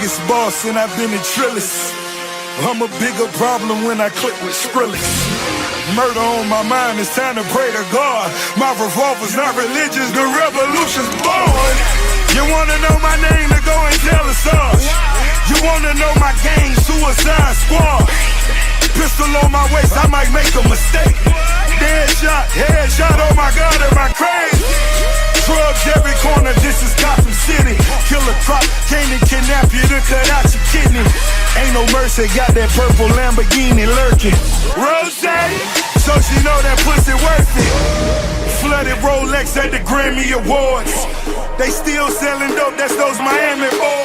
biggest boss and I've been in Trillis. I'm a bigger problem when I click with Skrillex. Murder on my mind, it's time to pray to God. My revolver's not religious, the revolution's born. You wanna know my name, to go and tell us all. You wanna know my gang, Suicide Squad. Pistol on my waist, I might make a mistake. Headshot, oh my God, am I crazy? Drugs every corner, this is Gotham City. Killer crop, came to kidnap you to cut out your kidney. Ain't no mercy, got that purple Lamborghini lurking. Rose, so she know that pussy worth it. Flooded Rolex at the Grammy Awards. They still selling dope, that's those Miami boys.